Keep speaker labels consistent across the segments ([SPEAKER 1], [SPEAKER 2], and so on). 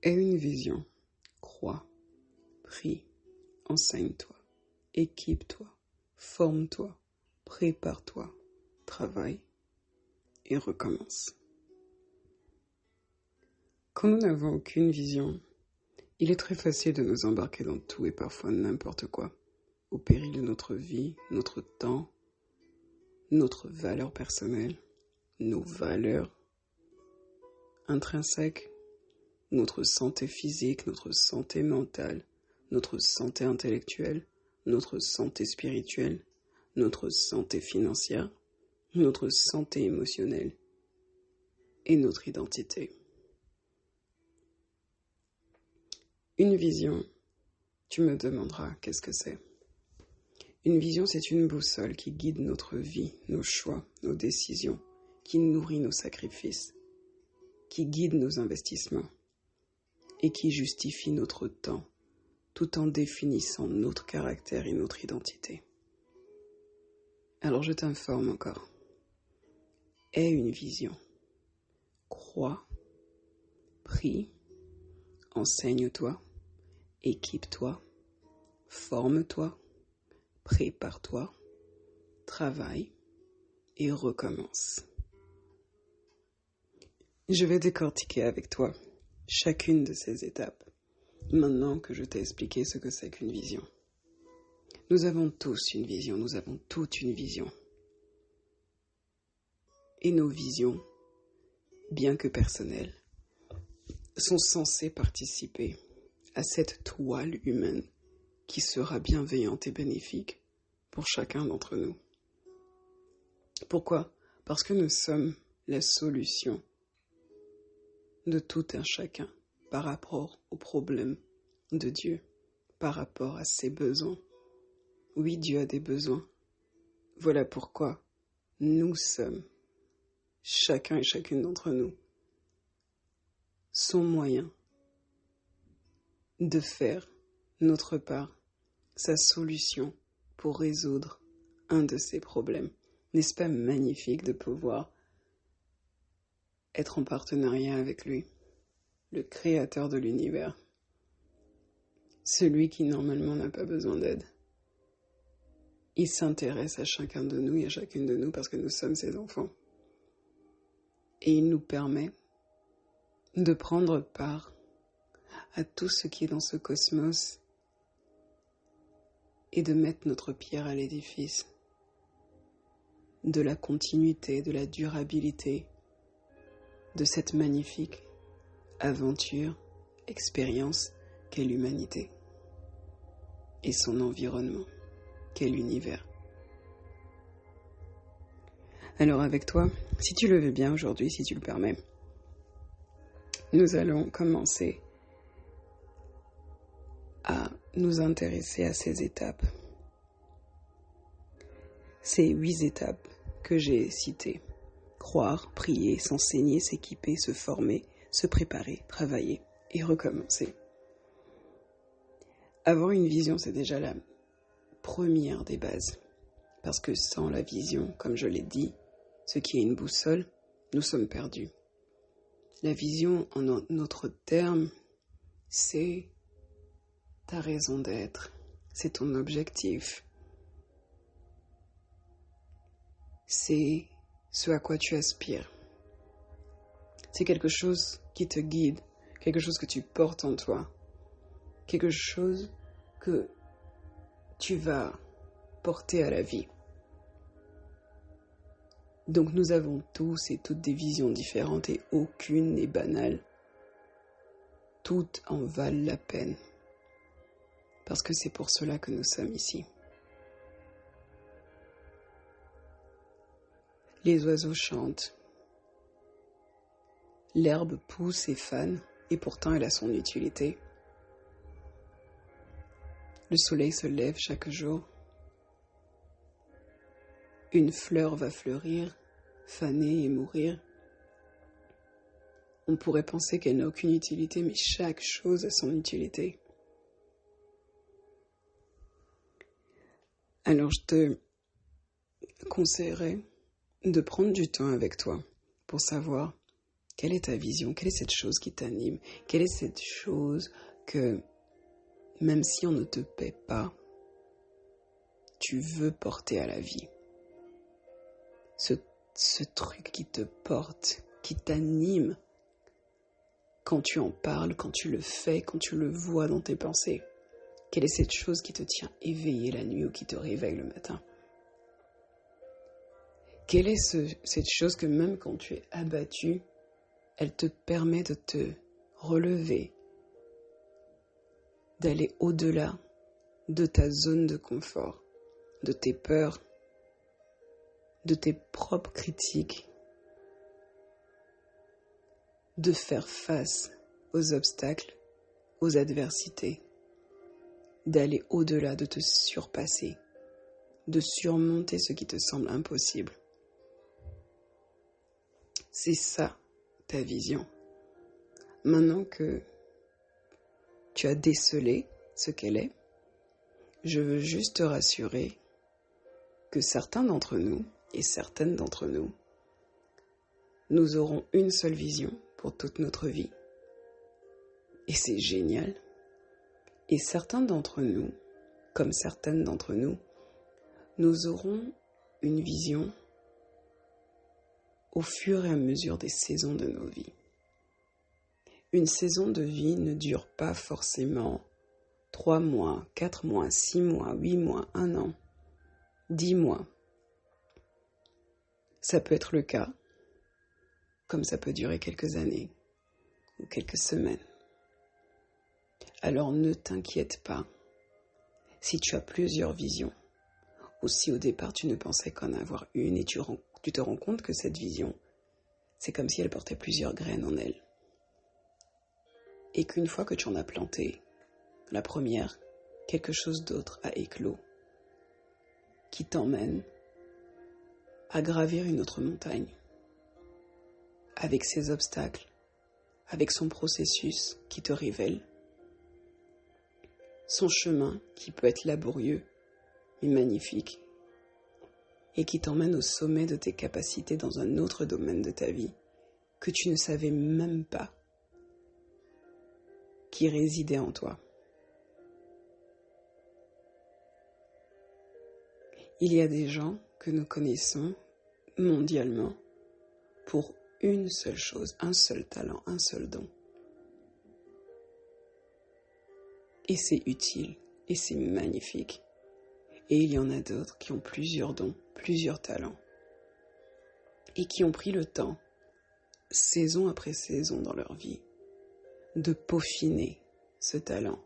[SPEAKER 1] Aie une vision, crois, prie, enseigne-toi, équipe-toi, forme-toi, prépare-toi, travaille et recommence. Quand nous n'avons aucune vision, il est très facile de nous embarquer dans tout et parfois n'importe quoi, au péril de notre vie, notre temps, notre valeur personnelle, nos valeurs intrinsèques, notre santé physique, notre santé mentale, notre santé intellectuelle, notre santé spirituelle, notre santé financière, notre santé émotionnelle et notre identité. Une vision, tu me demanderas qu'est-ce que c'est. Une vision, c'est une boussole qui guide notre vie, nos choix, nos décisions, qui nourrit nos sacrifices, qui guide nos investissements et qui justifie notre temps, tout en définissant notre caractère et notre identité. Alors je t'informe encore. Aie une vision. Crois, prie, enseigne-toi, équipe-toi, forme-toi, prépare-toi, travaille et recommence. Je vais décortiquer avec toi chacune de ces étapes, maintenant que je t'ai expliqué ce que c'est qu'une vision. Nous avons tous une vision, nous avons toute une vision. Et nos visions, bien que personnelles, sont censées participer à cette toile humaine qui sera bienveillante et bénéfique pour chacun d'entre nous. Pourquoi ? Parce que nous sommes la solution de tout un chacun par rapport aux problèmes de Dieu, par rapport à ses besoins. Oui, Dieu a des besoins. Voilà pourquoi nous sommes, chacun et chacune d'entre nous, son moyen de faire notre part, sa solution pour résoudre un de ses problèmes. N'est-ce pas magnifique de pouvoir être en partenariat avec lui, le créateur de l'univers, celui qui normalement n'a pas besoin d'aide. Il s'intéresse à chacun de nous et à chacune de nous parce que nous sommes ses enfants. Et il nous permet de prendre part à tout ce qui est dans ce cosmos et de mettre notre pierre à l'édifice de la continuité, de la durabilité de cette magnifique aventure, expérience qu'est l'humanité et son environnement qu'est l'univers. Alors avec toi, si tu le veux bien aujourd'hui, si tu le permets, nous allons commencer à nous intéresser à ces étapes. Ces 8 étapes que j'ai citées. Croire, prier, s'enseigner, s'équiper, se former, se préparer, travailler et recommencer. Avoir une vision, c'est déjà la première des bases. Parce que sans la vision, comme je l'ai dit, ce qui est une boussole, nous sommes perdus. La vision, en notre terme, c'est ta raison d'être, c'est ton objectif, c'est ce à quoi tu aspires. C'est quelque chose qui te guide, quelque chose que tu portes en toi, quelque chose que tu vas porter à la vie. Donc nous avons tous et toutes des visions différentes et aucune n'est banale. Toutes en valent la peine. Parce que c'est pour cela que nous sommes ici. Les oiseaux chantent. L'herbe pousse et fane, et pourtant elle a son utilité. Le soleil se lève chaque jour. Une fleur va fleurir, faner et mourir. On pourrait penser qu'elle n'a aucune utilité, mais chaque chose a son utilité. Alors je te conseillerais de prendre du temps avec toi pour savoir Quelle est ta vision? Quelle est cette chose qui t'anime? Quelle est cette chose que, même si on ne te paie pas, tu veux porter à la vie? Ce truc qui te porte, qui t'anime, quand tu en parles, quand tu le fais, quand tu le vois dans tes pensées. Quelle est cette chose qui te tient éveillé la nuit ou qui te réveille le matin? Quelle est cette chose que même quand tu es abattu, elle te permet de te relever, d'aller au-delà de ta zone de confort, de tes peurs, de tes propres critiques, de faire face aux obstacles, aux adversités, d'aller au-delà, de te surpasser, de surmonter ce qui te semble impossible. C'est ça, ta vision. Maintenant que tu as décelé ce qu'elle est, je veux juste te rassurer que certains d'entre nous, et certaines d'entre nous, nous aurons une seule vision pour toute notre vie. Et c'est génial. Et certains d'entre nous, comme certaines d'entre nous, nous aurons une vision au fur et à mesure des saisons de nos vies. Une saison de vie ne dure pas forcément 3 mois, 4 mois, 6 mois, 8 mois, 1 an, 10 mois. Ça peut être le cas, comme ça peut durer quelques années ou quelques semaines. Alors ne t'inquiète pas si tu as plusieurs visions ou si au départ tu ne pensais qu'en avoir une et tu te rends compte que cette vision, c'est comme si elle portait plusieurs graines en elle. Et qu'une fois que tu en as planté la première, quelque chose d'autre a éclos qui t'emmène à gravir une autre montagne avec ses obstacles, avec son processus qui te révèle, son chemin qui peut être laborieux mais magnifique et qui t'emmène au sommet de tes capacités dans un autre domaine de ta vie que tu ne savais même pas qui résidait en toi. Il y a des gens que nous connaissons mondialement pour une seule chose, un seul talent, un seul don. Et c'est utile, et c'est magnifique. Et il y en a d'autres qui ont plusieurs dons, plusieurs talents, et qui ont pris le temps, saison après saison dans leur vie, de peaufiner ce talent,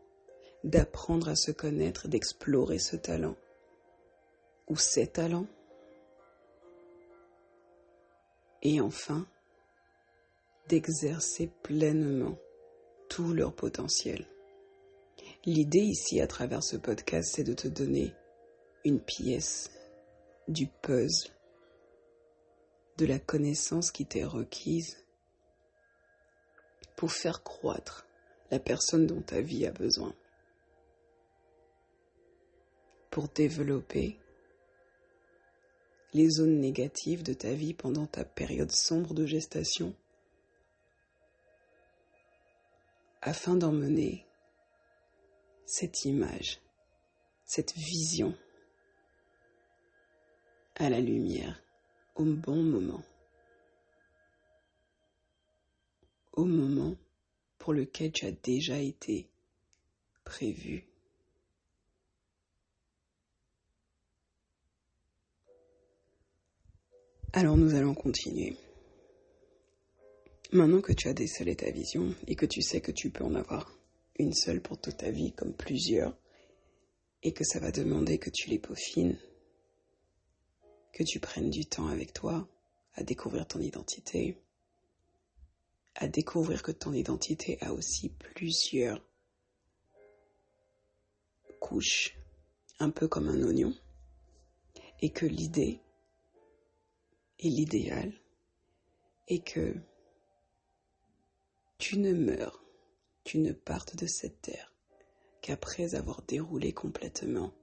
[SPEAKER 1] d'apprendre à se connaître, d'explorer ce talent, ou ces talents, et enfin, d'exercer pleinement tout leur potentiel. L'idée ici, à travers ce podcast, c'est de te donner une pièce du puzzle, de la connaissance qui t'est requise pour faire croître la personne dont ta vie a besoin, pour développer les zones négatives de ta vie pendant ta période sombre de gestation, afin d'emmener cette image, cette vision à la lumière, au bon moment, au moment pour lequel tu as déjà été prévu. Alors nous allons continuer. Maintenant que tu as décelé ta vision et que tu sais que tu peux en avoir une seule pour toute ta vie comme plusieurs et que ça va demander que tu les peaufines, que tu prennes du temps avec toi à découvrir ton identité, à découvrir que ton identité a aussi plusieurs couches, un peu comme un oignon, et que l'idée et l'idéal est que tu ne meurs, tu ne partes de cette terre qu'après avoir déroulé complètement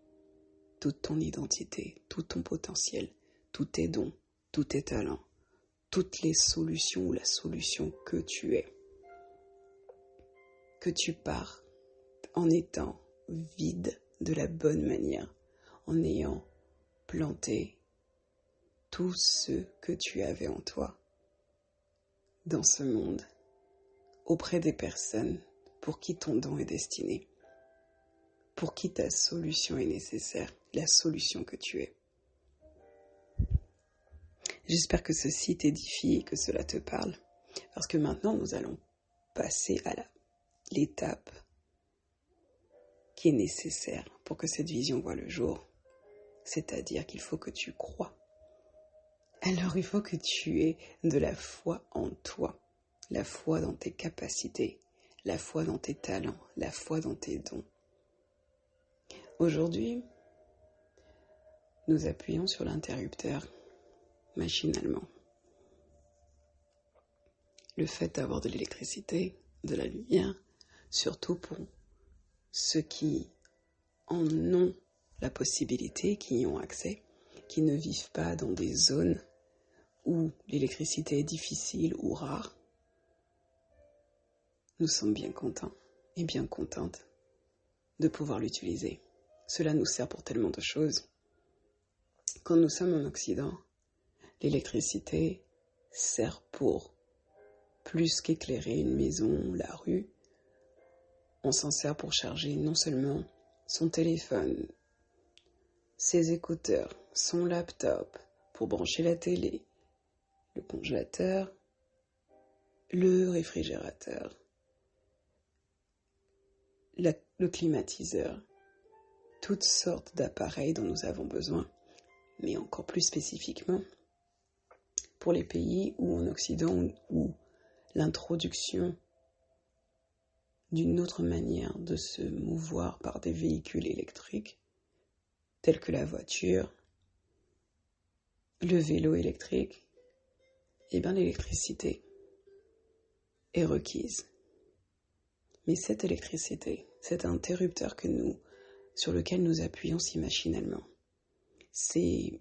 [SPEAKER 1] toute ton identité, tout ton potentiel, tous tes dons, tous tes talents, toutes les solutions ou la solution que tu es. Que tu pars en étant vide de la bonne manière, en ayant planté tout ce que tu avais en toi dans ce monde, auprès des personnes pour qui ton don est destiné, pour qui ta solution est nécessaire, la solution que tu es. J'espère que ceci t'édifie et que cela te parle, parce que maintenant nous allons passer à l'étape qui est nécessaire pour que cette vision voie le jour, c'est-à-dire qu'il faut que tu crois. Alors il faut que tu aies de la foi en toi, la foi dans tes capacités, la foi dans tes talents, la foi dans tes dons. Aujourd'hui, nous appuyons sur l'interrupteur machinalement. Le fait d'avoir de l'électricité, de la lumière, surtout pour ceux qui en ont la possibilité, qui y ont accès, qui ne vivent pas dans des zones où l'électricité est difficile ou rare, nous sommes bien contents et bien contentes de pouvoir l'utiliser. Cela nous sert pour tellement de choses. Quand nous sommes en Occident, l'électricité sert pour plus qu'éclairer une maison, la rue. On s'en sert pour charger non seulement son téléphone, ses écouteurs, son laptop, pour brancher la télé, le congélateur, le réfrigérateur, le climatiseur, toutes sortes d'appareils dont nous avons besoin, mais encore plus spécifiquement pour les pays où en Occident où l'introduction d'une autre manière de se mouvoir par des véhicules électriques, tels que la voiture, le vélo électrique, eh bien l'électricité est requise. Mais cette électricité, cet interrupteur sur lequel nous appuyons si machinalement, ces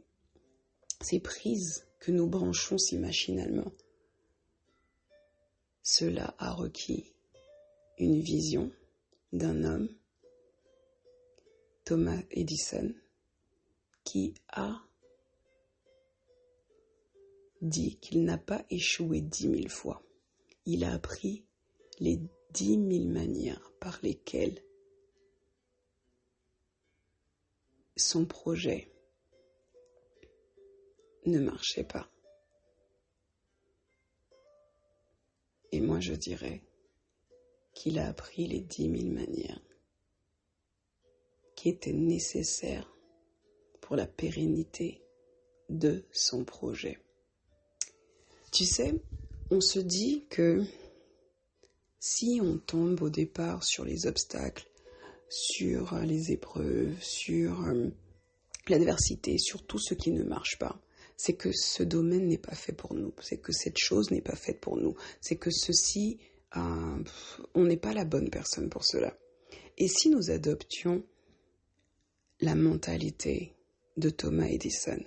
[SPEAKER 1] prises que nous branchons si machinalement, cela a requis une vision d'un homme, Thomas Edison, qui a dit qu'il n'a pas échoué 10 000 fois. Il a appris les 10 000 manières par lesquelles son projet ne marchait pas. Et moi je dirais qu'il a appris les 10 000 manières qui étaient nécessaires pour la pérennité de son projet. Tu sais, on se dit que si on tombe au départ sur les obstacles, sur les épreuves, sur l'adversité, sur tout ce qui ne marche pas, c'est que ce domaine n'est pas fait pour nous, c'est que cette chose n'est pas faite pour nous, c'est que ceci, on n'est pas la bonne personne pour cela. Et si nous adoptions la mentalité de Thomas Edison,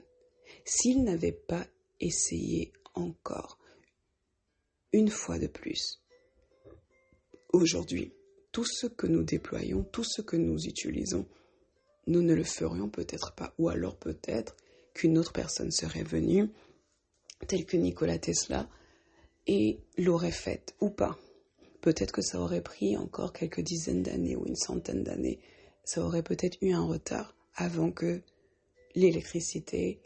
[SPEAKER 1] s'il n'avait pas essayé encore, une fois de plus, aujourd'hui, tout ce que nous déployons, tout ce que nous utilisons, nous ne le ferions peut-être pas, ou alors peut-être qu'une autre personne serait venue, telle que Nikola Tesla, et l'aurait faite, ou pas. Peut-être que ça aurait pris encore quelques dizaines d'années ou une centaine d'années. Ça aurait peut-être eu un retard avant que l'électricité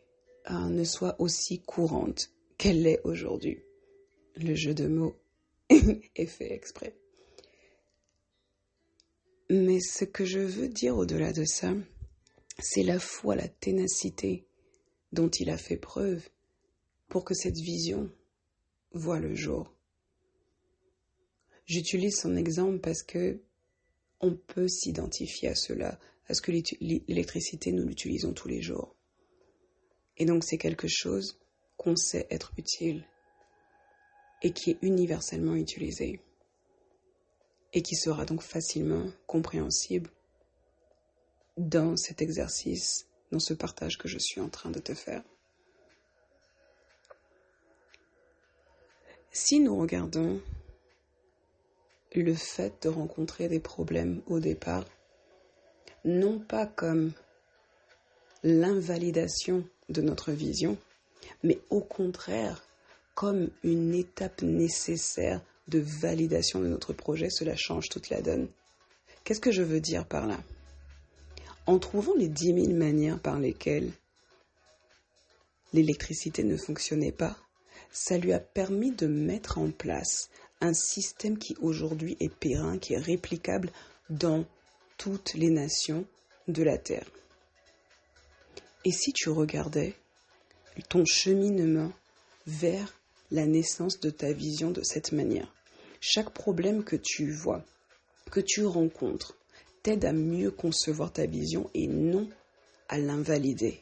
[SPEAKER 1] ne soit aussi courante qu'elle l'est aujourd'hui. Le jeu de mots est fait exprès. Mais ce que je veux dire au-delà de ça, c'est la foi, la ténacité dont il a fait preuve pour que cette vision voie le jour. J'utilise son exemple parce que on peut s'identifier à cela, à ce que l'électricité, nous l'utilisons tous les jours. Et donc c'est quelque chose qu'on sait être utile et qui est universellement utilisé et qui sera donc facilement compréhensible dans cet exercice, dans ce partage que je suis en train de te faire. Si nous regardons le fait de rencontrer des problèmes au départ, non pas comme l'invalidation de notre vision, mais au contraire comme une étape nécessaire de validation de notre projet, cela change toute la donne. Qu'est-ce que je veux dire par là? En trouvant les 10 000 manières par lesquelles l'électricité ne fonctionnait pas, ça lui a permis de mettre en place un système qui aujourd'hui est périn, qui est réplicable dans toutes les nations de la Terre. Et si tu regardais ton cheminement vers la naissance de ta vision de cette manière, chaque problème que tu vois, que tu rencontres, t'aide à mieux concevoir ta vision et non à l'invalider.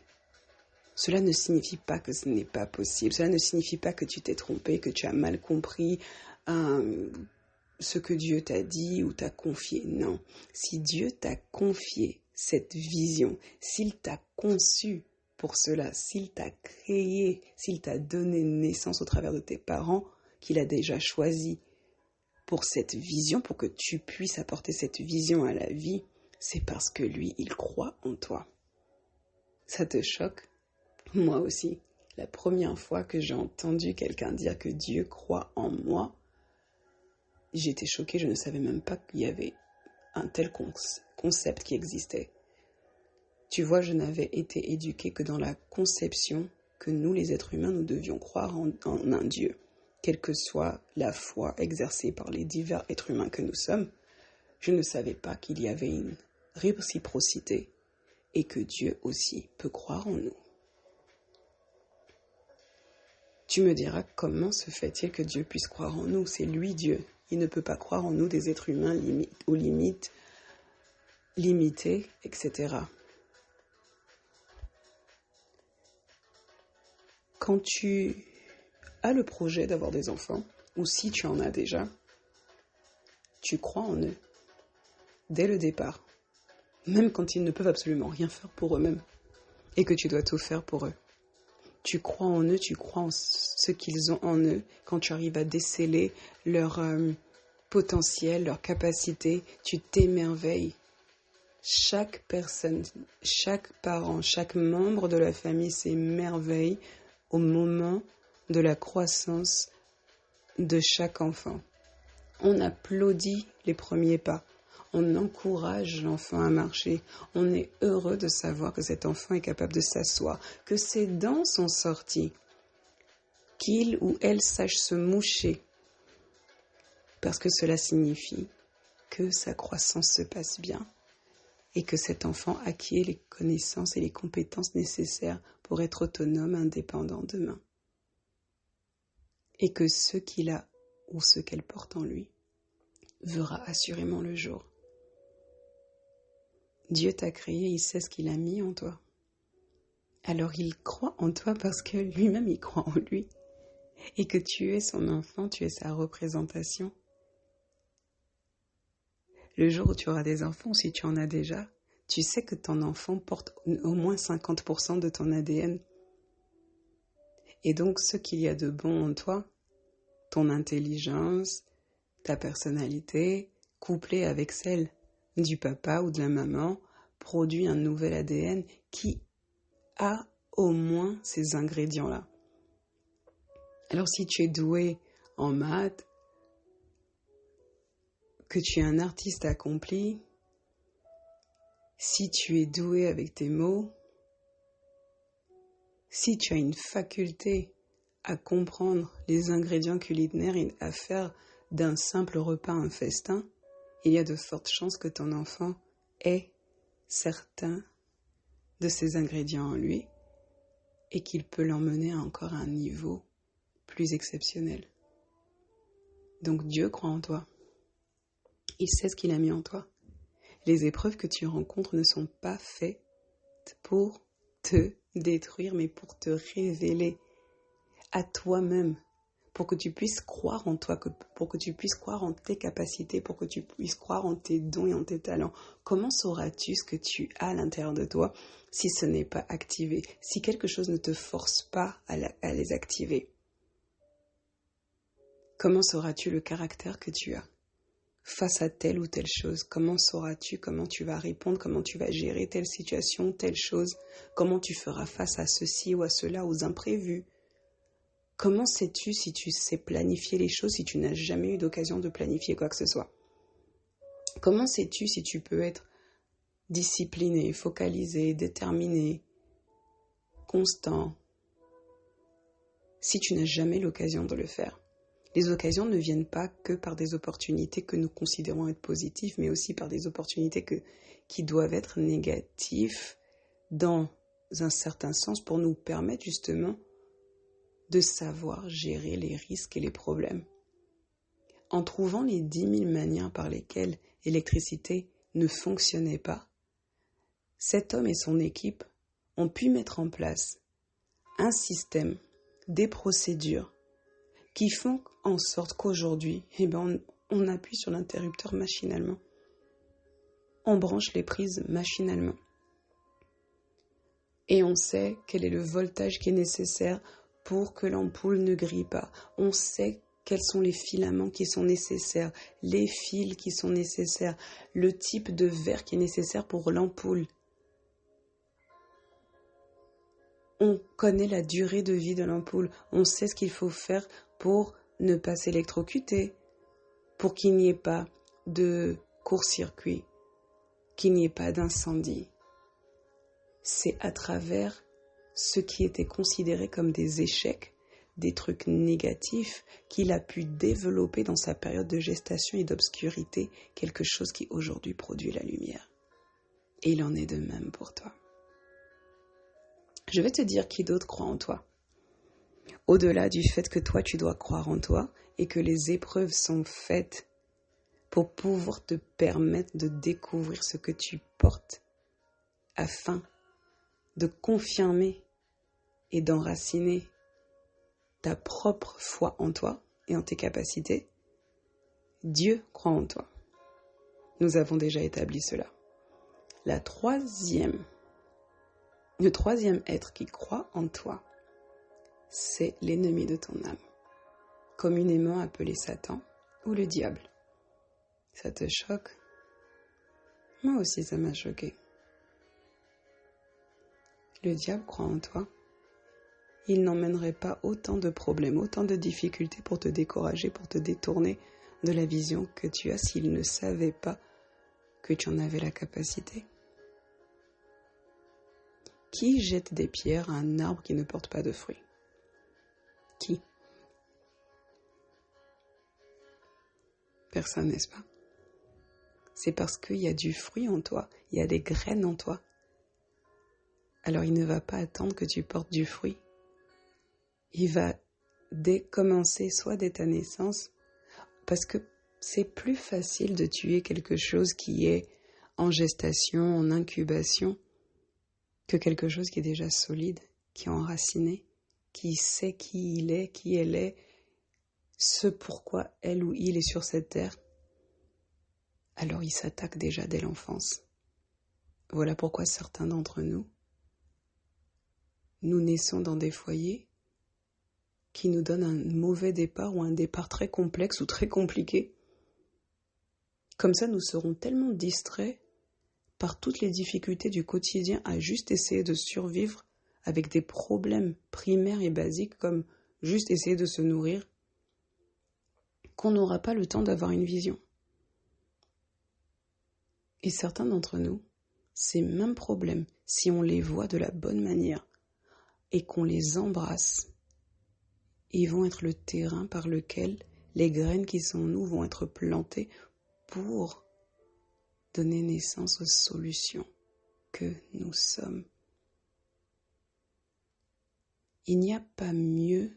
[SPEAKER 1] Cela ne signifie pas que ce n'est pas possible, cela ne signifie pas que tu t'es trompé, que tu as mal compris ce que Dieu t'a dit ou t'a confié. Non, si Dieu t'a confié cette vision, s'il t'a conçu pour cela, s'il t'a créé, s'il t'a donné naissance au travers de tes parents, qu'il a déjà choisi pour cette vision, pour que tu puisses apporter cette vision à la vie, c'est parce que lui, il croit en toi. Ça te choque? Moi aussi. La première fois que j'ai entendu quelqu'un dire que Dieu croit en moi, j'étais choquée, je ne savais même pas qu'il y avait un tel concept qui existait. Tu vois, je n'avais été éduquée que dans la conception que nous, les êtres humains, nous devions croire en un Dieu. Quelle que soit la foi exercée par les divers êtres humains que nous sommes, je ne savais pas qu'il y avait une réciprocité et que Dieu aussi peut croire en nous. Tu me diras, comment se fait-il que Dieu puisse croire en nous? C'est lui Dieu. Il ne peut pas croire en nous des êtres humains aux limites limitées, etc. Quand tu as le projet d'avoir des enfants, ou si tu en as déjà, tu crois en eux, dès le départ, même quand ils ne peuvent absolument rien faire pour eux-mêmes, et que tu dois tout faire pour eux. Tu crois en eux, tu crois en ce qu'ils ont en eux, quand tu arrives à déceler leur potentiel, leur capacité, tu t'émerveilles. Chaque personne, chaque parent, chaque membre de la famille s'émerveille au moment de la croissance de chaque enfant. On applaudit les premiers pas. On encourage l'enfant à marcher. On est heureux de savoir que cet enfant est capable de s'asseoir, que ses dents sont sorties, qu'il ou elle sache se moucher, parce que cela signifie que sa croissance se passe bien et que cet enfant acquiert les connaissances et les compétences nécessaires pour être autonome, indépendant demain. Et que ce qu'il a ou ce qu'elle porte en lui verra assurément le jour. Dieu t'a créé, il sait ce qu'il a mis en toi. Alors il croit en toi parce que lui-même il croit en lui. Et que tu es son enfant, tu es sa représentation. Le jour où tu auras des enfants, si tu en as déjà, tu sais que ton enfant porte au moins 50% de ton ADN. Et donc ce qu'il y a de bon en toi, ton intelligence, ta personnalité, couplée avec celle du papa ou de la maman, produit un nouvel ADN qui a au moins ces ingrédients-là. Alors si tu es doué en maths, que tu es un artiste accompli, si tu es doué avec tes mots, si tu as une faculté à comprendre les ingrédients culinaires et à faire d'un simple repas un festin, il y a de fortes chances que ton enfant ait certains de ces ingrédients en lui et qu'il peut l'emmener à encore un niveau plus exceptionnel. Donc Dieu croit en toi. Il sait ce qu'il a mis en toi. Les épreuves que tu rencontres ne sont pas faites pour te détruire, mais pour te révéler à toi-même, pour que tu puisses croire en toi, pour que tu puisses croire en tes capacités, pour que tu puisses croire en tes dons et en tes talents. Comment sauras-tu ce que tu as à l'intérieur de toi si ce n'est pas activé, si quelque chose ne te force pas à les activer? Comment sauras-tu le caractère que tu as face à telle ou telle chose? Comment sauras-tu comment tu vas répondre, comment tu vas gérer telle situation, telle chose? Comment tu feras face à ceci ou à cela, aux imprévus? Comment sais-tu si tu sais planifier les choses si tu n'as jamais eu d'occasion de planifier quoi que ce soit? Comment sais-tu si tu peux être discipliné, focalisé, déterminé, constant, si tu n'as jamais l'occasion de le faire? Les occasions ne viennent pas que par des opportunités que nous considérons être positives, mais aussi par des opportunités qui doivent être négatives dans un certain sens pour nous permettre justement de savoir gérer les risques et les problèmes. En trouvant les 10 000 manières par lesquelles l'électricité ne fonctionnait pas, cet homme et son équipe ont pu mettre en place un système, des procédures qui font en sorte qu'aujourd'hui, on appuie sur l'interrupteur machinalement. On branche les prises machinalement. Et on sait quel est le voltage qui est nécessaire pour que l'ampoule ne grille pas. On sait quels sont les filaments qui sont nécessaires, les fils qui sont nécessaires, le type de verre qui est nécessaire pour l'ampoule. On connaît la durée de vie de l'ampoule. On sait ce qu'il faut faire pour ne pas s'électrocuter, pour qu'il n'y ait pas de court-circuit, qu'il n'y ait pas d'incendie. C'est à travers ce qui était considéré comme des échecs, des trucs négatifs, qu'il a pu développer dans sa période de gestation et d'obscurité quelque chose qui aujourd'hui produit la lumière. Et il en est de même pour toi. Je vais te dire qui d'autre croit en toi. Au-delà du fait que toi tu dois croire en toi et que les épreuves sont faites pour pouvoir te permettre de découvrir ce que tu portes afin de confirmer et d'enraciner ta propre foi en toi et en tes capacités, Dieu croit en toi. Nous avons déjà établi cela. Le troisième être qui croit en toi, c'est l'ennemi de ton âme, communément appelé Satan ou le diable. Ça te choque? Moi aussi, ça m'a choqué. Le diable croit en toi. Il n'emmènerait pas autant de problèmes, autant de difficultés pour te décourager, pour te détourner de la vision que tu as s'il ne savait pas que tu en avais la capacité. Qui jette des pierres à un arbre qui ne porte pas de fruits? Qui? Personne, n'est-ce pas? C'est parce qu'il y a du fruit en toi, il y a des graines en toi. Alors il ne va pas attendre que tu portes du fruit. Il va commencer soit dès ta naissance, parce que c'est plus facile de tuer quelque chose qui est en gestation, en incubation, que quelque chose qui est déjà solide, qui est enraciné, qui sait qui il est, qui elle est, ce pourquoi elle ou il est sur cette terre. Alors il s'attaque déjà dès l'enfance. Voilà pourquoi certains d'entre nous naissons dans des foyers qui nous donnent un mauvais départ ou un départ très complexe ou très compliqué. Comme ça, nous serons tellement distraits par toutes les difficultés du quotidien à juste essayer de survivre avec des problèmes primaires et basiques comme juste essayer de se nourrir, qu'on n'aura pas le temps d'avoir une vision. Et certains d'entre nous, ces mêmes problèmes, si on les voit de la bonne manière et qu'on les embrasse, ils vont être le terrain par lequel les graines qui sont en nous vont être plantées pour donner naissance aux solutions que nous sommes. Il n'y a pas mieux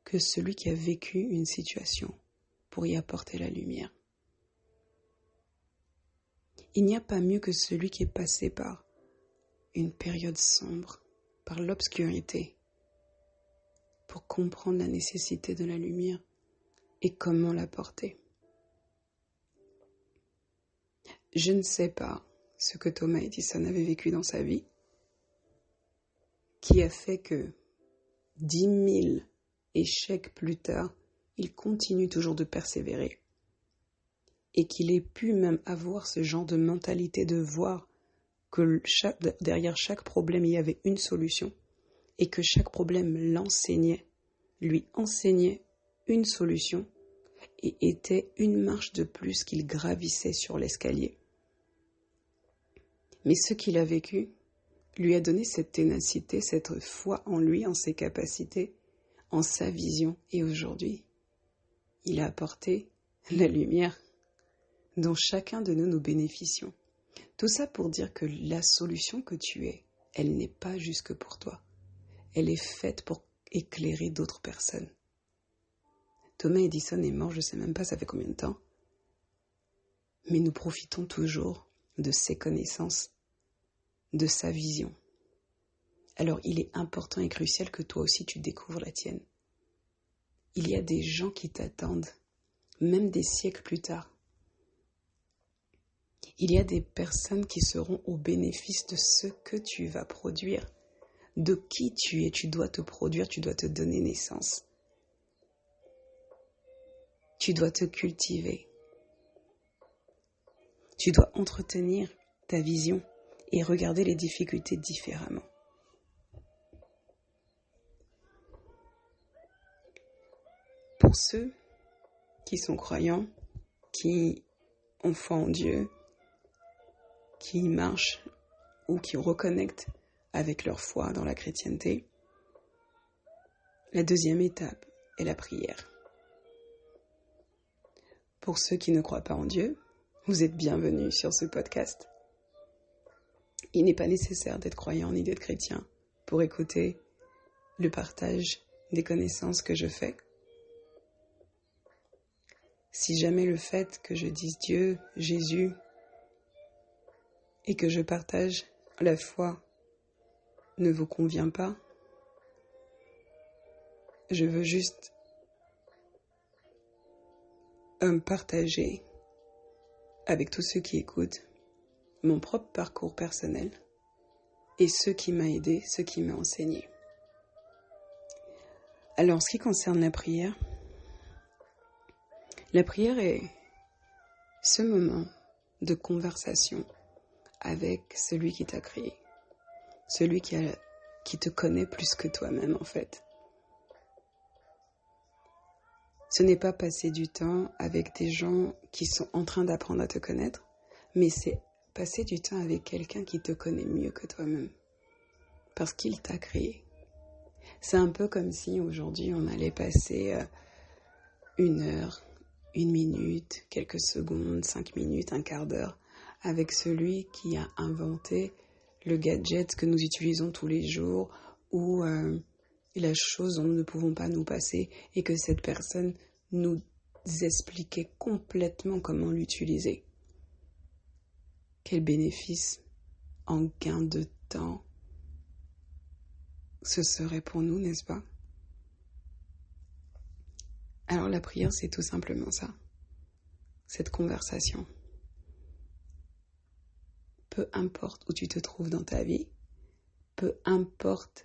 [SPEAKER 1] que celui qui a vécu une situation pour y apporter la lumière. Il n'y a pas mieux que celui qui est passé par une période sombre, par l'obscurité, pour comprendre la nécessité de la lumière et comment l'apporter. Je ne sais pas ce que Thomas Edison avait vécu dans sa vie, qui a fait que 10 000 échecs plus tard, il continue toujours de persévérer. Et qu'il ait pu même avoir ce genre de mentalité de voir que derrière chaque problème, il y avait une solution. Et que chaque problème lui enseignait une solution et était une marche de plus qu'il gravissait sur l'escalier. Mais ce qu'il a vécu lui a donné cette ténacité, cette foi en lui, en ses capacités, en sa vision. Et aujourd'hui, il a apporté la lumière dont chacun de nous bénéficions. Tout ça pour dire que la solution que tu es, elle n'est pas juste que pour toi. Elle est faite pour éclairer d'autres personnes. Thomas Edison est mort, je ne sais même pas ça fait combien de temps, mais nous profitons toujours de ses connaissances, de sa vision. Alors il est important et crucial que toi aussi tu découvres la tienne. Il y a des gens qui t'attendent, même des siècles plus tard. Il y a des personnes qui seront au bénéfice de ce que tu vas produire, de qui tu es. Tu dois te produire, tu dois te donner naissance. Tu dois te cultiver. Tu dois entretenir ta vision et regarder les difficultés différemment. Pour ceux qui sont croyants, qui ont foi en Dieu, qui marchent ou qui reconnectent avec leur foi dans la chrétienté, la deuxième étape est la prière. Pour ceux qui ne croient pas en Dieu, vous êtes bienvenus sur ce podcast. Il n'est pas nécessaire d'être croyant ni d'être chrétien pour écouter le partage des connaissances que je fais. Si jamais le fait que je dise Dieu, Jésus, et que je partage la foi ne vous convient pas, je veux juste partager avec tous ceux qui écoutent mon propre parcours personnel et ce qui m'a aidé, ce qui m'a enseigné. Alors, en ce qui concerne la prière est ce moment de conversation avec celui qui t'a créé, celui qui te connaît plus que toi-même en fait. Ce n'est pas passer du temps avec des gens qui sont en train d'apprendre à te connaître, mais c'est passer du temps avec quelqu'un qui te connaît mieux que toi-même, parce qu'il t'a créé. C'est un peu comme si aujourd'hui on allait passer 1 heure, 1 minute, quelques secondes, 5 minutes, un quart d'heure avec celui qui a inventé le gadget que nous utilisons tous les jours ou la chose dont nous ne pouvons pas nous passer et que cette personne nous expliquait complètement comment l'utiliser. Quel bénéfice en gain de temps ce serait pour nous, n'est-ce pas? Alors la prière, c'est tout simplement ça, cette conversation. Peu importe où tu te trouves dans ta vie, peu importe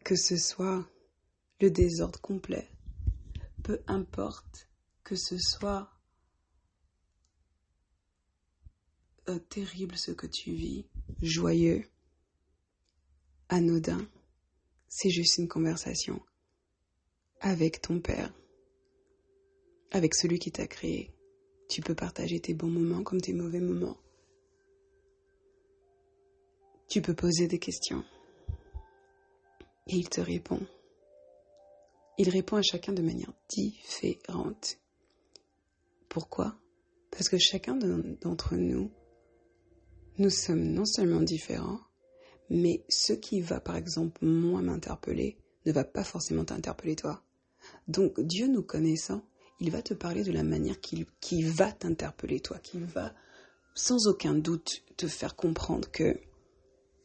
[SPEAKER 1] que ce soit le désordre complet, peu importe que ce soit terrible ce que tu vis, joyeux, anodin, c'est juste une conversation avec ton Père, avec celui qui t'a créé. Tu peux partager tes bons moments comme tes mauvais moments. Tu peux poser des questions et il te répond. Il répond à chacun de manière différente. Pourquoi ? Parce que chacun d'entre nous, nous sommes non seulement différents, mais ce qui va par exemple moins m'interpeller ne va pas forcément t'interpeller toi. Donc Dieu nous connaissant, il va te parler de la manière qui va t'interpeller toi, qui va sans aucun doute te faire comprendre que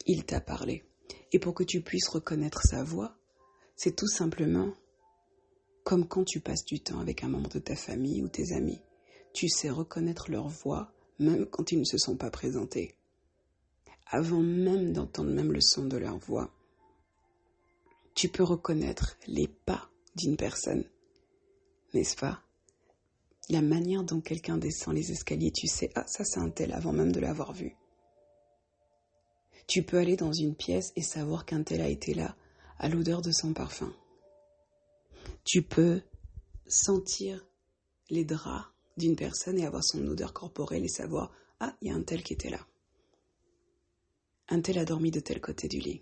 [SPEAKER 1] il t'a parlé. Et pour que tu puisses reconnaître sa voix, c'est tout simplement comme quand tu passes du temps avec un membre de ta famille ou tes amis. Tu sais reconnaître leur voix, même quand ils ne se sont pas présentés. Avant même d'entendre même le son de leur voix, tu peux reconnaître les pas d'une personne n'est-ce pas? La manière dont quelqu'un descend les escaliers, tu sais, ah, ça c'est un tel avant même de l'avoir vu. Tu peux aller dans une pièce et savoir qu'un tel a été là, à l'odeur de son parfum. Tu peux sentir les draps d'une personne et avoir son odeur corporelle et savoir, ah, il y a un tel qui était là. Un tel a dormi de tel côté du lit.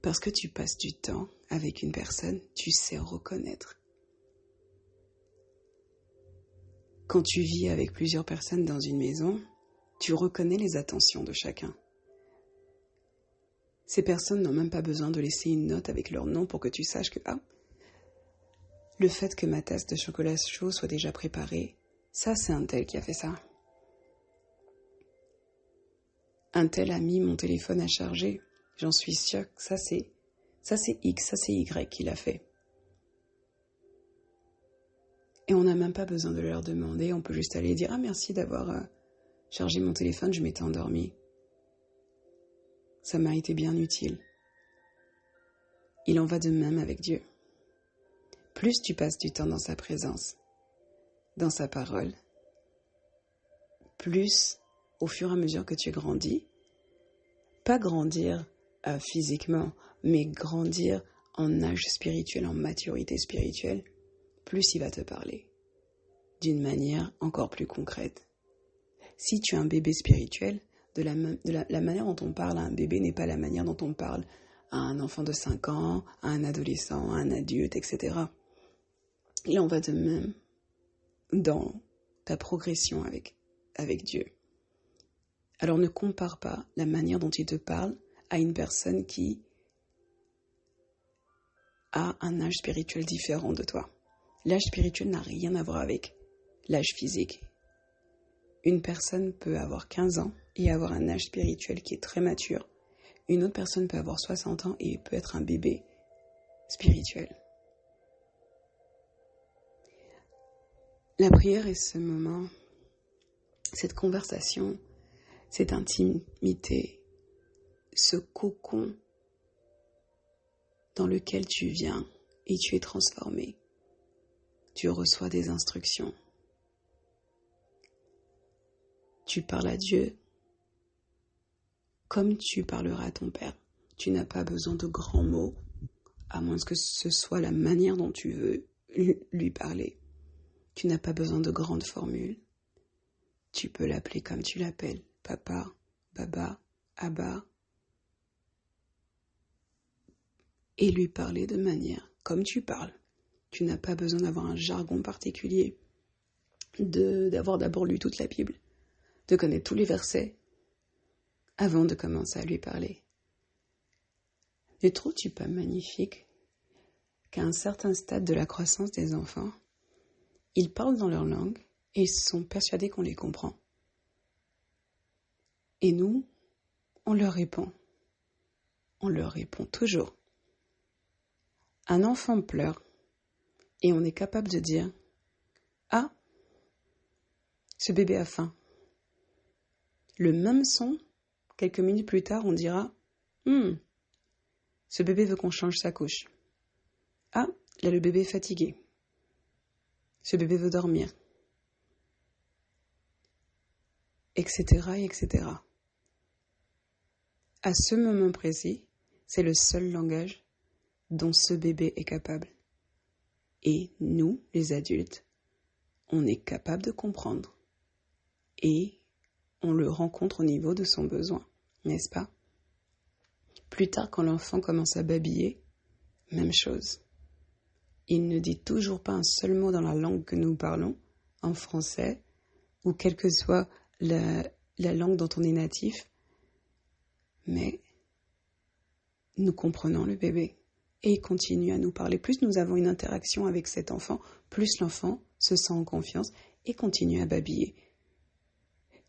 [SPEAKER 1] Parce que tu passes du temps avec une personne, tu sais reconnaître. Quand tu vis avec plusieurs personnes dans une maison, tu reconnais les attentions de chacun. Ces personnes n'ont même pas besoin de laisser une note avec leur nom pour que tu saches que, ah, le fait que ma tasse de chocolat chaud soit déjà préparée, ça c'est un tel qui a fait ça. Un tel a mis mon téléphone à charger, j'en suis sûre que ça c'est X, ça c'est Y qui l'a fait. Et on n'a même pas besoin de leur demander, on peut juste aller dire « Ah, merci d'avoir chargé mon téléphone, je m'étais endormie. Ça m'a été bien utile. » Il en va de même avec Dieu. Plus tu passes du temps dans sa présence, dans sa parole, plus, au fur et à mesure que tu grandis, pas grandir physiquement, mais grandir en âge spirituel, en maturité spirituelle, plus il va te parler, d'une manière encore plus concrète. Si tu es un bébé spirituel, la manière dont on parle à un bébé n'est pas la manière dont on parle à un enfant de 5 ans, à un adolescent, à un adulte, etc. Il en va de même dans ta progression avec Dieu. Alors ne compare pas la manière dont il te parle à une personne qui a un âge spirituel différent de toi. L'âge spirituel n'a rien à voir avec l'âge physique. Une personne peut avoir 15 ans et avoir un âge spirituel qui est très mature. Une autre personne peut avoir 60 ans et peut être un bébé spirituel. La prière est ce moment, cette conversation, cette intimité, ce cocon dans lequel tu viens et tu es transformé. Tu reçois des instructions. Tu parles à Dieu comme tu parleras à ton Père. Tu n'as pas besoin de grands mots, à moins que ce soit la manière dont tu veux lui parler. Tu n'as pas besoin de grandes formules. Tu peux l'appeler comme tu l'appelles, papa, baba, abba, et lui parler de manière comme tu parles. Tu n'as pas besoin d'avoir un jargon particulier, d'avoir d'abord lu toute la Bible, de connaître tous les versets avant de commencer à lui parler. Ne trouves-tu pas magnifique qu'à un certain stade de la croissance des enfants, ils parlent dans leur langue et ils sont persuadés qu'on les comprend. Et nous, on leur répond. On leur répond toujours. Un enfant pleure et on est capable de dire « Ah, ce bébé a faim ». Le même son, quelques minutes plus tard, on dira « ce bébé veut qu'on change sa couche ». Ah, là le bébé est fatigué. Ce bébé veut dormir. Etc., etc. À ce moment précis, c'est le seul langage dont ce bébé est capable. Et nous, les adultes, on est capable de comprendre. Et on le rencontre au niveau de son besoin, n'est-ce pas? Plus tard, quand l'enfant commence à babiller, même chose. Il ne dit toujours pas un seul mot dans la langue que nous parlons, en français, ou quelle que soit la langue dont on est natif, mais nous comprenons le bébé. Et il continue à nous parler. Plus nous avons une interaction avec cet enfant, plus l'enfant se sent en confiance et continue à babiller.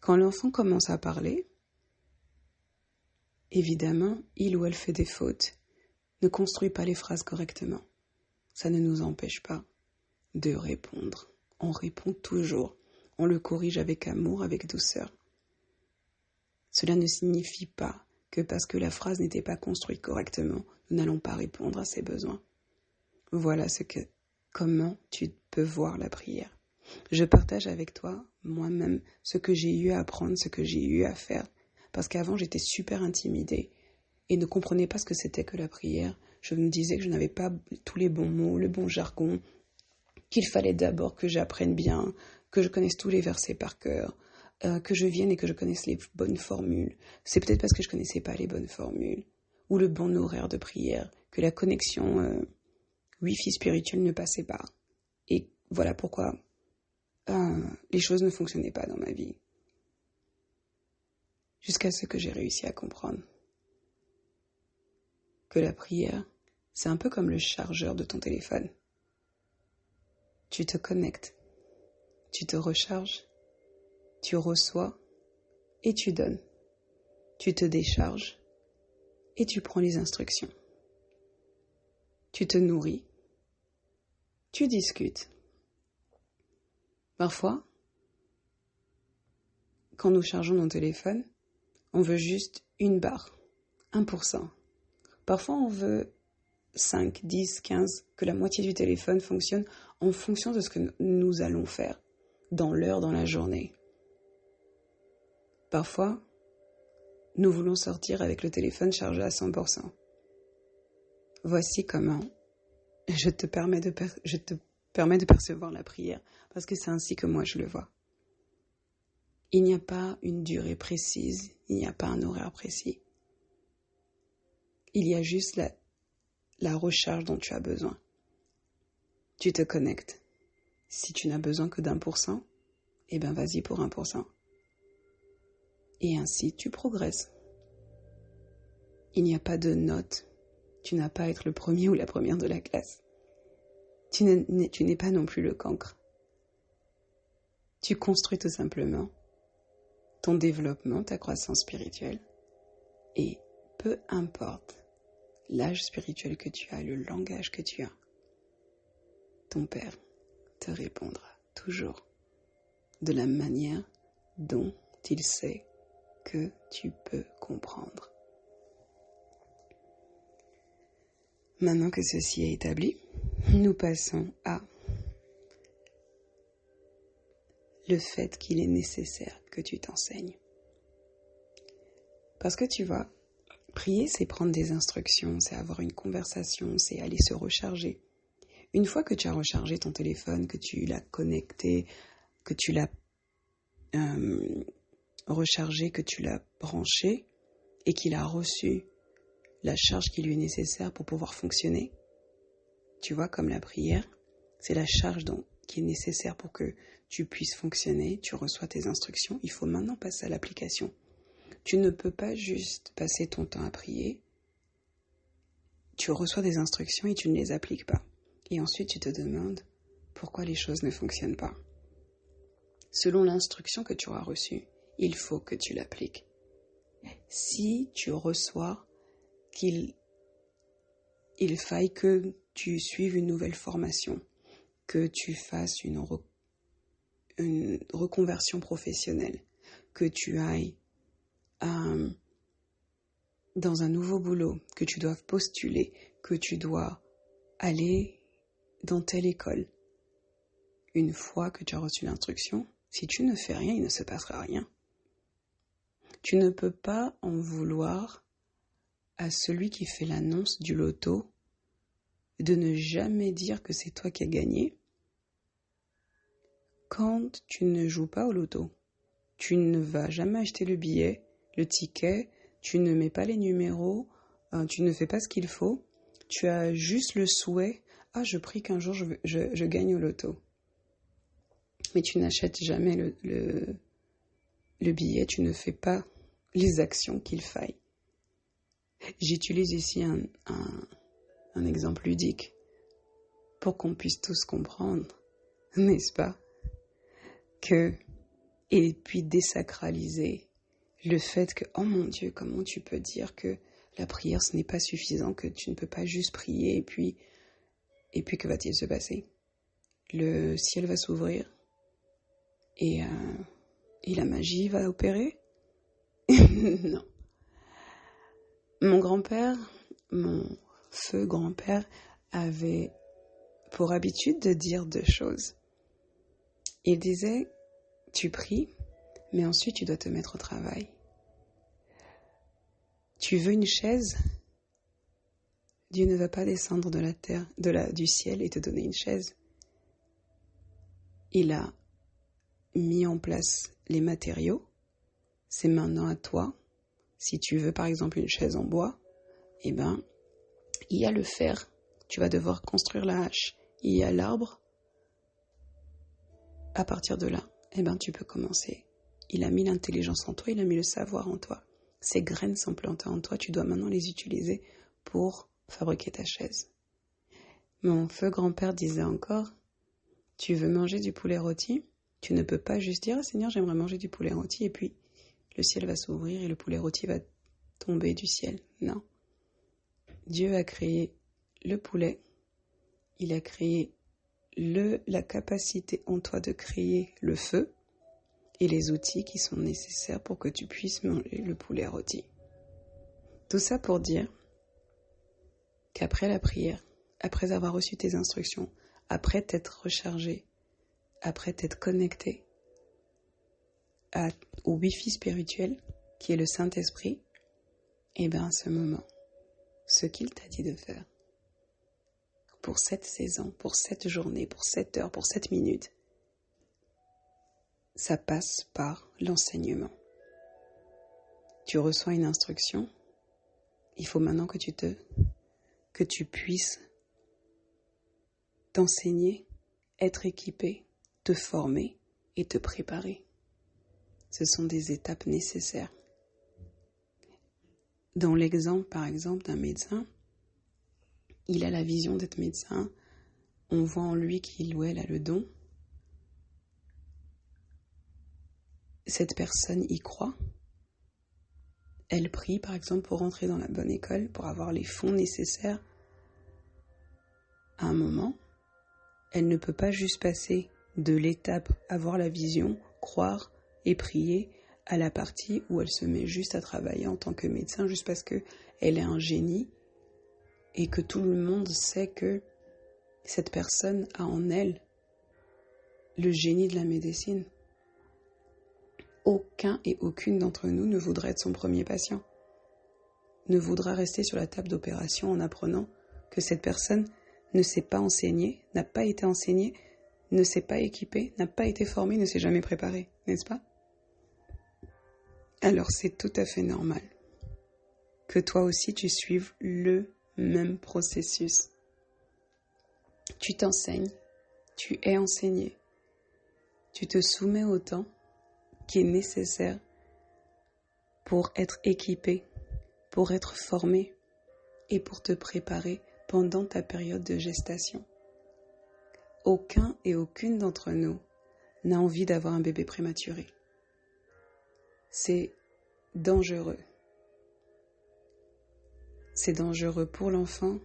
[SPEAKER 1] Quand l'enfant commence à parler, évidemment, il ou elle fait des fautes, ne construit pas les phrases correctement. Ça ne nous empêche pas de répondre. On répond toujours. On le corrige avec amour, avec douceur. Cela ne signifie pas que parce que la phrase n'était pas construite correctement, nous n'allons pas répondre à ses besoins. Voilà comment tu peux voir la prière. Je partage avec toi, moi-même, ce que j'ai eu à apprendre, ce que j'ai eu à faire. Parce qu'avant, j'étais super intimidée et ne comprenais pas ce que c'était que la prière. Je me disais que je n'avais pas tous les bons mots, le bon jargon, qu'il fallait d'abord que j'apprenne bien, que je connaisse tous les versets par cœur, que je vienne et que je connaisse les bonnes formules. C'est peut-être parce que je ne connaissais pas les bonnes formules, ou le bon horaire de prière, que la connexion Wi-Fi spirituelle ne passait pas. Et voilà pourquoi les choses ne fonctionnaient pas dans ma vie. Jusqu'à ce que j'ai réussi à comprendre que la prière, c'est un peu comme le chargeur de ton téléphone. Tu te connectes, tu te recharges, tu reçois et tu donnes. Tu te décharges et tu prends les instructions. Tu te nourris, tu discutes. Parfois, quand nous chargeons nos téléphones, on veut juste une barre, 1%. Parfois, on veut 5, 10, 15, que la moitié du téléphone fonctionne en fonction de ce que nous allons faire, dans l'heure, dans la journée. Parfois, nous voulons sortir avec le téléphone chargé à 100%. Voici comment je te permets de percevoir la prière, parce que c'est ainsi que moi je le vois. Il n'y a pas une durée précise, il n'y a pas un horaire précis. Il y a juste la recharge dont tu as besoin. Tu te connectes. Si tu n'as besoin que d'1%, eh bien vas-y pour 1%. Et ainsi tu progresses. Il n'y a pas de note. Tu n'as pas à être le premier ou la première de la classe. Tu n'es pas non plus le cancre. Tu construis tout simplement ton développement, ta croissance spirituelle. Et peu importe l'âge spirituel que tu as, le langage que tu as, ton Père te répondra toujours de la manière dont il sait que tu peux comprendre. Maintenant que ceci est établi, nous passons à le fait qu'il est nécessaire que tu t'enseignes. Parce que tu vois, prier, c'est prendre des instructions, c'est avoir une conversation, c'est aller se recharger. Une fois que tu as rechargé ton téléphone, que tu l'as connecté, que tu l'as rechargé, que tu l'as branché et qu'il a reçu la charge qui lui est nécessaire pour pouvoir fonctionner, tu vois, comme la prière, c'est la charge qui est nécessaire pour que tu puisses fonctionner, tu reçois tes instructions, il faut maintenant passer à l'application. Tu ne peux pas juste passer ton temps à prier, tu reçois des instructions et tu ne les appliques pas. Et ensuite tu te demandes pourquoi les choses ne fonctionnent pas. Selon l'instruction que tu auras reçue, il faut que tu l'appliques. Si tu reçois qu'il faille que tu suives une nouvelle formation, que tu fasses une reconversion professionnelle, que tu ailles dans un nouveau boulot, que tu doives postuler, que tu dois aller dans telle école. Une fois que tu as reçu l'instruction, si tu ne fais rien, il ne se passera rien. Tu ne peux pas en vouloir à celui qui fait l'annonce du loto de ne jamais dire que c'est toi qui as gagné quand tu ne joues pas au loto. Tu ne vas jamais acheter le billet, le ticket, tu ne mets pas les numéros, tu ne fais pas ce qu'il faut, tu as juste le souhait « Ah, je prie qu'un jour je gagne au loto ». Mais tu n'achètes jamais le billet, tu ne fais pas les actions qu'il faille. J'utilise ici un exemple ludique pour qu'on puisse tous comprendre, n'est-ce pas, et puis désacraliser le fait que, oh mon Dieu, comment tu peux dire que la prière ce n'est pas suffisant, que tu ne peux pas juste prier et puis que va-t-il se passer? Le ciel va s'ouvrir et la magie va opérer? Non. Mon grand-père, mon feu grand-père, avait pour habitude de dire 2 choses. Il disait, tu pries, mais ensuite tu dois te mettre au travail. Tu veux une chaise? Dieu ne va pas descendre de la terre, du ciel et te donner une chaise. Il a mis en place les matériaux. C'est maintenant à toi. Si tu veux par exemple une chaise en bois, eh ben, il y a le fer. Tu vas devoir construire la hache. Il y a l'arbre. À partir de là, eh ben, tu peux commencer. Il a mis l'intelligence en toi, il a mis le savoir en toi. Ces graines sont plantées en toi, tu dois maintenant les utiliser pour fabriquer ta chaise. Mon feu grand-père disait encore, tu veux manger du poulet rôti? Tu ne peux pas juste dire, Seigneur, j'aimerais manger du poulet rôti, et puis le ciel va s'ouvrir et le poulet rôti va tomber du ciel. Non. Dieu a créé le poulet, il a créé la capacité en toi de créer le feu et les outils qui sont nécessaires pour que tu puisses manger le poulet rôti. Tout ça pour dire qu'après la prière, après avoir reçu tes instructions, après t'être rechargé, après t'être connecté au Wi-Fi spirituel qui est le Saint-Esprit, et bien à ce moment, ce qu'il t'a dit de faire, pour cette saison, pour cette journée, pour cette heure, pour cette minute, ça passe par l'enseignement. Tu reçois une instruction, il faut maintenant que tu puisses t'enseigner, être équipé, te former et te préparer. Ce sont des étapes nécessaires. Dans l'exemple, par exemple, d'un médecin, il a la vision d'être médecin, on voit en lui qu'il ou elle a le don. Cette personne y croit. Elle prie, par exemple, pour rentrer dans la bonne école, pour avoir les fonds nécessaires. À un moment, elle ne peut pas juste passer de l'étape avoir la vision, croire et prier à la partie où elle se met juste à travailler en tant que médecin, juste parce qu'elle est un génie et que tout le monde sait que cette personne a en elle le génie de la médecine. Aucun et aucune d'entre nous ne voudra être son premier patient, ne voudra rester sur la table d'opération en apprenant que cette personne ne s'est pas enseignée, n'a pas été enseignée, ne s'est pas équipée, n'a pas été formée, ne s'est jamais préparée, n'est-ce pas? Alors c'est tout à fait normal que toi aussi tu suives le même processus. Tu t'enseignes, tu es enseigné, tu te soumets au temps qui est nécessaire pour être équipé, pour être formé et pour te préparer pendant ta période de gestation. Aucun et aucune d'entre nous n'a envie d'avoir un bébé prématuré. C'est dangereux. C'est dangereux pour l'enfant.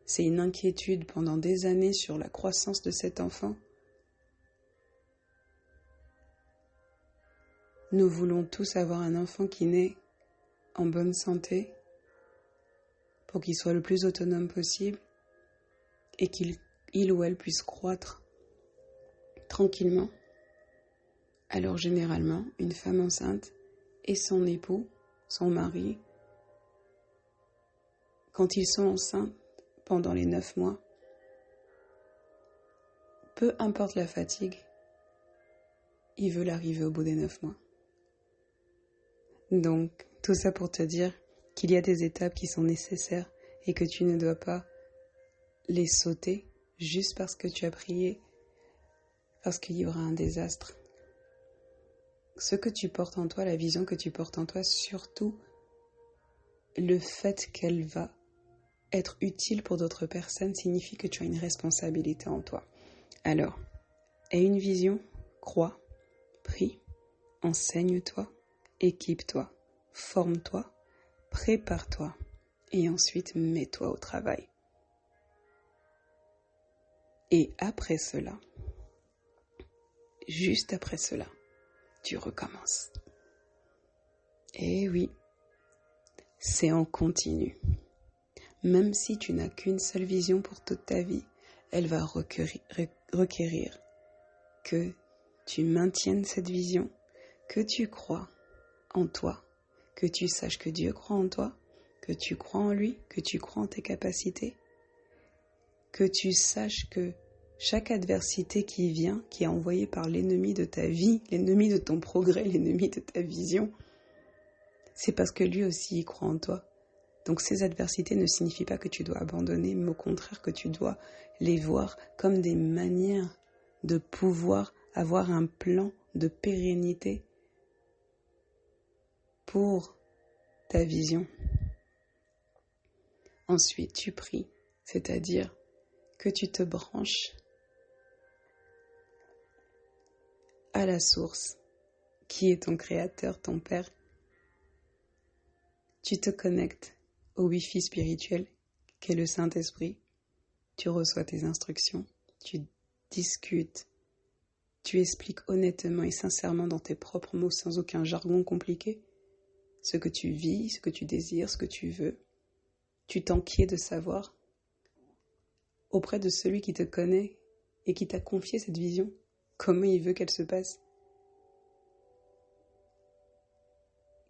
[SPEAKER 1] C'est une inquiétude pendant des années sur la croissance de cet enfant. Nous voulons tous avoir un enfant qui naît en bonne santé pour qu'il soit le plus autonome possible et qu'il ou elle puisse croître tranquillement. Alors généralement, une femme enceinte et son époux, son mari, quand ils sont enceints pendant les 9 mois, peu importe la fatigue, ils veulent arriver au bout des 9 mois. Donc, tout ça pour te dire qu'il y a des étapes qui sont nécessaires et que tu ne dois pas les sauter juste parce que tu as prié, parce qu'il y aura un désastre. Ce que tu portes en toi, la vision que tu portes en toi, surtout le fait qu'elle va être utile pour d'autres personnes signifie que tu as une responsabilité en toi. Alors, aie une vision, crois, prie, enseigne-toi, équipe-toi, forme-toi, prépare-toi et ensuite mets-toi au travail. Et après cela, juste après cela, tu recommences. Et oui, c'est en continu. Même si tu n'as qu'une seule vision pour toute ta vie, elle va requérir que tu maintiennes cette vision, que tu crois en toi, que tu saches que Dieu croit en toi, que tu crois en lui, que tu crois en tes capacités, que tu saches que chaque adversité qui vient, qui est envoyée par l'ennemi de ta vie, l'ennemi de ton progrès, l'ennemi de ta vision, c'est parce que lui aussi il croit en toi. Donc ces adversités ne signifient pas que tu dois abandonner, mais au contraire que tu dois les voir comme des manières de pouvoir avoir un plan de pérennité pour ta vision. Ensuite, tu pries, c'est-à-dire que tu te branches à la source, qui est ton créateur, ton Père. Tu te connectes au Wi-Fi spirituel, qu'est le Saint-Esprit. Tu reçois tes instructions, tu discutes, tu expliques honnêtement et sincèrement dans tes propres mots, sans aucun jargon compliqué, ce que tu vis, ce que tu désires, ce que tu veux. Tu t'enquiers de savoir auprès de celui qui te connaît et qui t'a confié cette vision, comment il veut qu'elle se passe.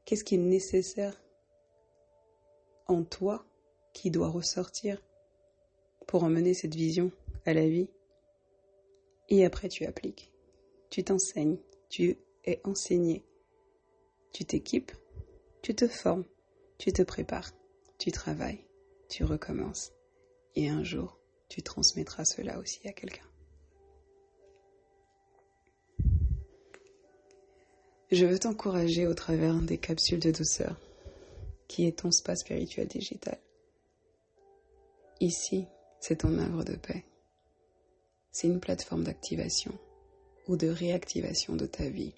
[SPEAKER 1] Qu'est-ce qui est nécessaire en toi qui doit ressortir pour emmener cette vision à la vie. Et après tu appliques, tu t'enseignes, tu es enseigné, tu t'équipes, tu te formes, tu te prépares, tu travailles, tu recommences. Et un jour, tu transmettras cela aussi à quelqu'un. Je veux t'encourager au travers des capsules de douceur, qui est ton spa spirituel digital. Ici, c'est ton œuvre de paix. C'est une plateforme d'activation ou de réactivation de ta vie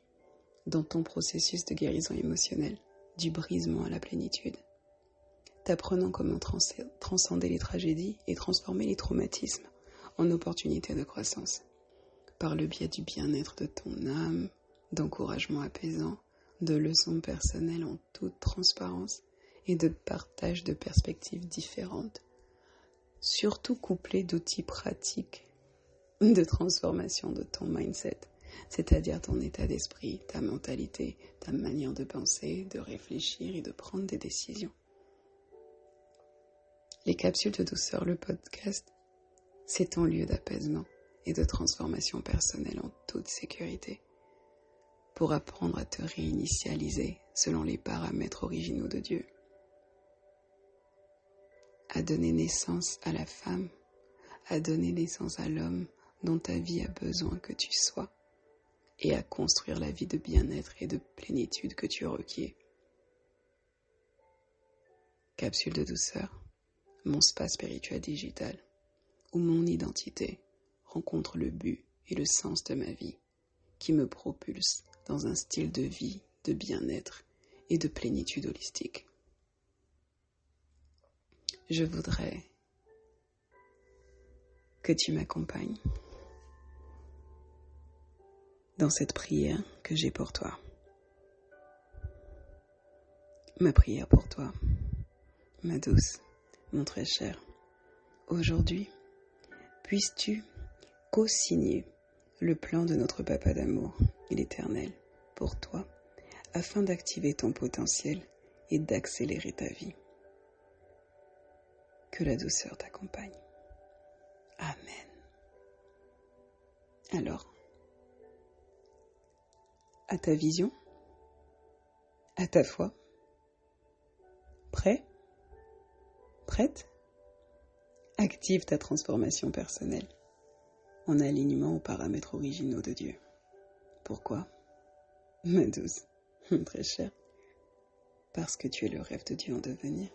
[SPEAKER 1] dans ton processus de guérison émotionnelle, du brisement à la plénitude, t'apprenant comment transcender les tragédies et transformer les traumatismes en opportunités de croissance, par le biais du bien-être de ton âme, d'encouragement apaisant, de leçons personnelles en toute transparence et de partage de perspectives différentes, surtout couplées d'outils pratiques de transformation de ton mindset, c'est-à-dire ton état d'esprit, ta mentalité, ta manière de penser, de réfléchir et de prendre des décisions. Les capsules de douceur, le podcast, c'est ton lieu d'apaisement et de transformation personnelle en toute sécurité, pour apprendre à te réinitialiser selon les paramètres originaux de Dieu, à donner naissance à la femme, à donner naissance à l'homme dont ta vie a besoin que tu sois, et à construire la vie de bien-être et de plénitude que tu requiers. Capsule de douceur, mon spa spirituel digital, où mon identité rencontre le but et le sens de ma vie, qui me propulse dans un style de vie, de bien-être et de plénitude holistique. Je voudrais que tu m'accompagnes dans cette prière que j'ai pour toi. Ma prière pour toi, ma douce, mon très cher. Aujourd'hui, puisses-tu co-signer le plan de notre Papa d'amour et l'Éternel pour toi, afin d'activer ton potentiel et d'accélérer ta vie. Que la douceur t'accompagne. Amen. Alors, à ta vision, à ta foi, prêt? Prête? Active ta transformation personnelle en alignement aux paramètres originaux de Dieu. Pourquoi? Ma douce, très chère, parce que tu es le rêve de Dieu en devenir.